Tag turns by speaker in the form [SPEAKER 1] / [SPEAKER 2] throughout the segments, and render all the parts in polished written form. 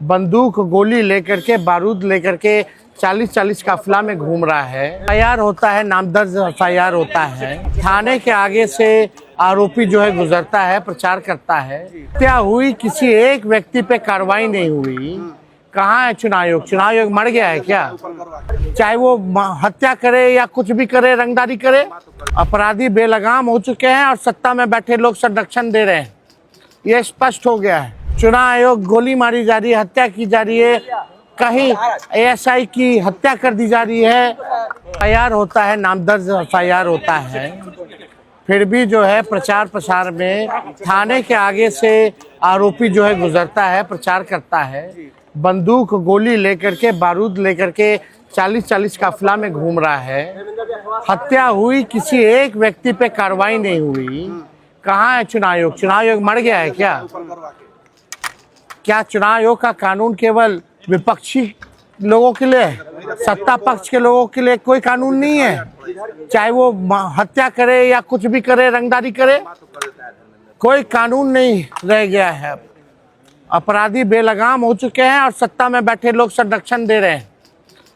[SPEAKER 1] बंदूक गोली लेकर के बारूद लेकर के 40-40 काफिला में घूम रहा है। एफआईआर होता है, नामदर्ज एफआईआर होता है। थाने के आगे से आरोपी जो है गुजरता है, प्रचार करता है। हत्या हुई, किसी एक व्यक्ति पे कार्रवाई नहीं हुई। कहाँ है चुनाव आयोग? चुनाव आयोग मर गया है क्या? चाहे वो हत्या करे या कुछ भी करे, रंगदारी करे, अपराधी बेलगाम हो चुके हैं और सत्ता में बैठे लोग संरक्षण दे रहे हैं। ये स्पष्ट हो गया है। चुनाव आयोग, गोली मारी जा रही है, हत्या की जा रही है, कहीं एएसआई की हत्या कर दी जा रही है। एफआईआर होता है, नामदर्ज एफआईआर होता है, फिर भी जो है प्रचार प्रसार में थाने के आगे से आरोपी जो है गुजरता है, प्रचार करता है। बंदूक गोली लेकर के बारूद लेकर के 40-40 काफिला में घूम रहा है। हत्या हुई, किसी एक व्यक्ति पे कार्रवाई नहीं हुई। कहाँ है चुनाव आयोग? चुनाव आयोग मर गया है क्या? क्या चुनाव आयोग का कानून केवल विपक्षी लोगों के लिए, सत्ता पक्ष के लोगों के लिए कोई कानून नहीं है? चाहे वो हत्या करे या कुछ भी करे, रंगदारी करे, कोई कानून नहीं रह गया है। अपराधी बेलगाम हो चुके हैं और सत्ता में बैठे लोग संरक्षण दे रहे हैं।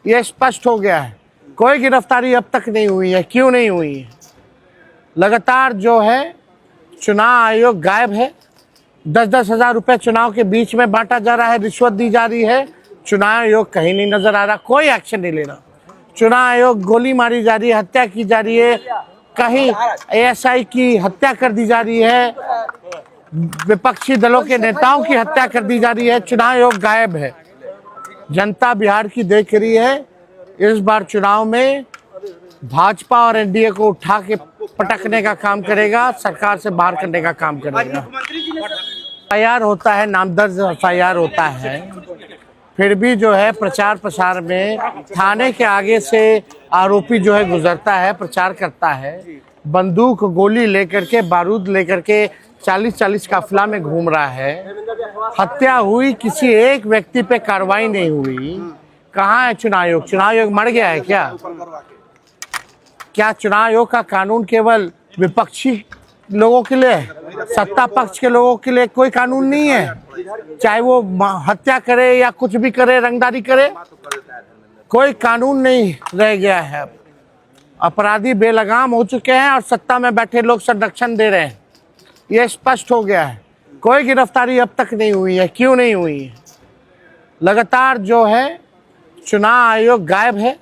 [SPEAKER 1] ये स्पष्ट हो गया है। कोई गिरफ्तारी अब तक नहीं हुई है। क्यों नहीं हुई है? लगातार जो है चुनाव आयोग गायब है। 10-10 हज़ार रुपए चुनाव के बीच में बांटा जा रहा है, रिश्वत दी जा रही है। चुनाव आयोग कहीं नहीं नजर आ रहा, कोई एक्शन नहीं ले रहा। चुनाव आयोग, गोली मारी जा रही है, हत्या की जा रही है, कहीं एएसआई की हत्या कर दी जा रही है, विपक्षी दलों के नेताओं की हत्या कर दी जा रही है। चुनाव आयोग गायब है। जनता बिहार की देख रही है। इस बार चुनाव में भाजपा और एनडीए को उठा के पटकने का काम करेगा, सरकार से बाहर करने का काम करेगा। एफआईआर होता है, नामदर्ज एफआईआर होता है, फिर भी जो है प्रचार प्रसार में थाने के आगे से आरोपी जो है गुजरता है, प्रचार करता है। बंदूक गोली लेकर के बारूद लेकर के 40-40 काफिला में घूम रहा है। हत्या हुई, किसी एक व्यक्ति पे कार्रवाई नहीं हुई। कहाँ है चुनाव आयोग? चुनाव आयोग मर गया है क्या? क्या चुनाव आयोग का कानून केवल विपक्षी लोगों के लिए, सत्ता पक्ष के लोगों के लिए कोई कानून नहीं है? चाहे वो हत्या करे या कुछ भी करे, रंगदारी करे, कोई कानून नहीं रह गया है। अपराधी बेलगाम हो चुके हैं और सत्ता में बैठे लोग संरक्षण दे रहे हैं। ये स्पष्ट हो गया है। कोई गिरफ्तारी अब तक नहीं हुई है। क्यों नहीं हुई है? लगातार जो है चुनाव आयोग गायब है।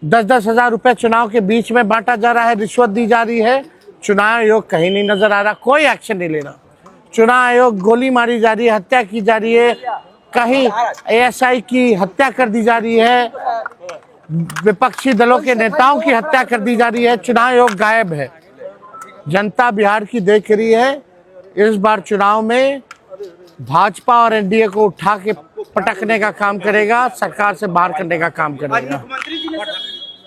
[SPEAKER 1] 10-10 हज़ार रुपए चुनाव के बीच में बांटा जा रहा है, रिश्वत दी जा रही है। चुनाव आयोग कहीं नहीं नजर आ रहा, कोई एक्शन नहीं ले रहा। चुनाव आयोग, गोली मारी जा रही है, हत्या की जा रही है, कहीं एएसआई की हत्या कर दी जा रही है, विपक्षी दलों के नेताओं की हत्या कर दी जा रही है। चुनाव आयोग गायब है। जनता बिहार की देख रही है। इस बार चुनाव में भाजपा और एनडीए को उठा के पटकने का काम करेगा, सरकार से बाहर करने का काम करेगा।